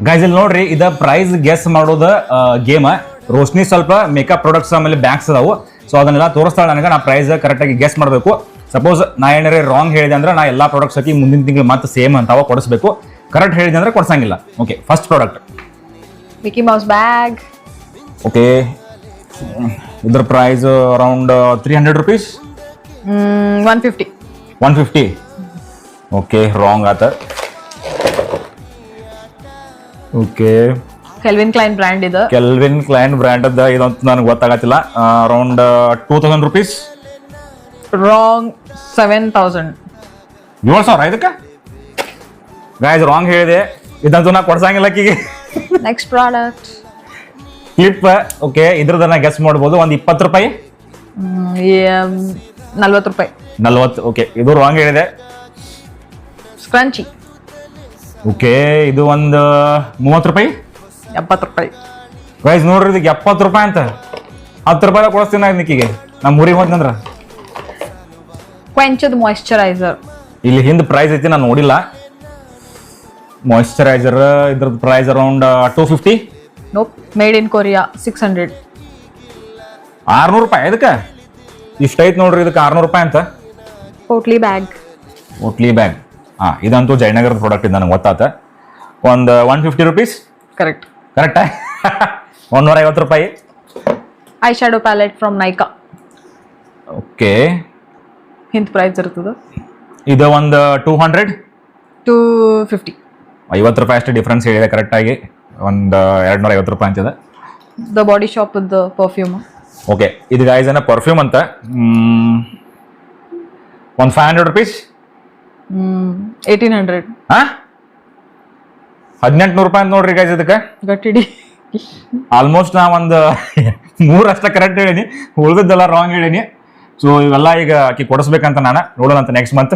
Guys ಇಲ್ಲಿ ನೋಡ್ರಿ ಇದ ಪ್ರೈಸ್ ಗೆಸ್ ಮಾಡೋದ ಗೇಮ್. ರೋಶ್ನಿ ಸ್ವಲ್ಪ ಮೇಕಪ್ ಪ್ರಾಡಕ್ಟ್ಸ್ ಆಮೇಲೆ ಬ್ಯಾಂಕ್ಸ್ ಅದಾವು, ಸೊ ಅದನ್ನೆಲ್ಲ ತೋರಿಸ್ತಾಳೆ ನನಗೆ. ನಾ ಪ್ರೈಸ್ ಕರೆಕ್ಟ್ ಆಗಿ ಗೆಸ್ ಮಾಡಬೇಕು. ಸಪೋಸ್ ನಾ ಏನಾರ ರಾಂಗ್ ಹೇಳಿದೆ ಅಂದ್ರೆ ನಾ ಎಲ್ಲಾ ಪ್ರಾಡಕ್ಟ್ಸ್ ಹಾಕಿ ಮುಂದಿನ ತಿಂಗಳು ಮತ್ತೆ ಸೇಮ್ ಅಂತಾವ ಕೊಡಿಸ್ಬೇಕು. ಕರೆಕ್ಟ್ ಹೇಳಿದೆ ಅಂದ್ರೆ ಕೊಡ್ಸಂಗಿಲ್ಲ. Okay, first product Mickey Mouse bag. Okay, ಇದ್ರ price around 300 rupees. 150. 150. Okay, wrong ಆತ. ಓಕೆ, ಕೆಲ್ವಿನ್ ಕ್ಲೈನ್ ಬ್ರ್ಯಾಂಡ್ ಇದು. ಕೆಲ್ವಿನ್ ಕ್ಲೈನ್ ಬ್ರ್ಯಾಂಡ್ ಅದ ಇದಂತ ನನಗೆ ಗೊತ್ತಾಗತ್ತಿಲ್ಲ. Around 2000 rupees. ರಾಂಗ್. 7000. 7,000 ಇದಕ್ಕೆ. ಗೈಸ್ ರಾಂಗ್ ಹೇಳಿದೆ, ಇದಂತೂ ನಾ ಕೊಡ್ಸಂಗಿಲ್ಲ ಆಕಿಗೆ. Next product clip. ಓಕೆ, ಇದ್ರದನ್ನ ಗೆಸ್ ಮಾಡ್ಬೋದು. ಒಂದು 20 ರೂಪಾಯಿ. 40 ರೂಪಾಯಿ. 40. ಓಕೆ, ಇದು ರಾಂಗ್ ಹೇಳಿದೆ. ಸ್ಕ್ರಂಚಿ. ಓಕೆ, ಇದು ಒಂದು 30 ರೂಪಾಯಿ. 70 ರೂಪಾಯಿ. ಗೈಸ್ ನೋಡ್ರಿ, ಇದಕ್ಕೆ 70 ರೂಪಾಯಿ ಅಂತ. 10 ರೂಪಾಯಿ ಕೊಡಿಸ್ತೀನಿ ನಿಕ್ಕಿಗೆ. ನಮ್ಮ ಊರಿಗೆ ಹೋದ್ನಂದ್ರ ಕ್ವೆಂಚದ್ ಮಾಯಿಶ್ಚರೈಸರ್. ಇಲ್ಲಿ ಹಿಂದೆ ಪ್ರೈಸ್ ಐತಿ, ನಾನು ನೋಡಿಲ್ಲ. ಮಾಯಿಶ್ಚರೈಸರ್ ಇದ್ರದ್ದು price around 250. Nope, made in Korea. 600. 600 ರೂಪಾಯಿ ಇದಕ್ಕೆ. ಇಷ್ಟ ಐತ್ ನೋಡ್ರಿ, ಇದಕ್ಕೆ 600 ರೂಪಾಯಿ ಅಂತ. ಪೋಟ್ಲಿ ಬ್ಯಾಗ್. ಓಟ್ಲಿ ಬ್ಯಾಗ್. ಇದಂತೂ ಜಯನಗರದ ಪ್ರಾಡಕ್ಟ್ ಇದು, ನನಗೆ ಗೊತ್ತಾತ. ಒಂದು 150 rupees. ಕರೆಕ್ಟ್. ಕರೆಕ್ಟಾ? 150 ರೂಪಾಯಿ. Eye shadow palette from Nykaa. Okay, ಹಿಂದ್ ಪ್ರೈಸ್ ಇರ್ತದ. ಇದು ಒಂದು 200. 250. 50 ರೂಪಾಯಿ ಅಷ್ಟು ಡಿಫ್ರೆನ್ಸ್ ಹೇಳಿದೆ ಕರೆಕ್ಟಾಗಿ. ಒಂದು 250 ರೂಪಾಯಿ ಅಂತಿದೆ. The body shop the perfume. Okay, ಇದು ಗೈಸ್ ಏನ ಪರ್ಫ್ಯೂಮ್ ಅಂತ. ಒಂದು 500 rupees. 1800. 1800 ರೂಪಾಯಿ ಅಂತ ನೋಡ್ರಿ ಗೈಸ್ ಇದಕ್ಕೆ. ಗಟ್ಟಿಡಿ. ಆಲ್ಮೋಸ್ಟ್ ನಾ ಒಂದು 3 ಅಷ್ಟ ಕರೆಕ್ಟ್ ಹೇಳೀನಿ, ಉಳಿದದ್ದೆಲ್ಲ ರಾಂಗ್ ಹೇಳೀನಿ. ಸೊ ಇವೆಲ್ಲ ಈಗ ಆಕಿ ಕೊಡಿಸ್ಬೇಕಂತ ನಾನು ನೋಡೋಣಂತ ನೆಕ್ಸ್ಟ್ ಮಂತ್.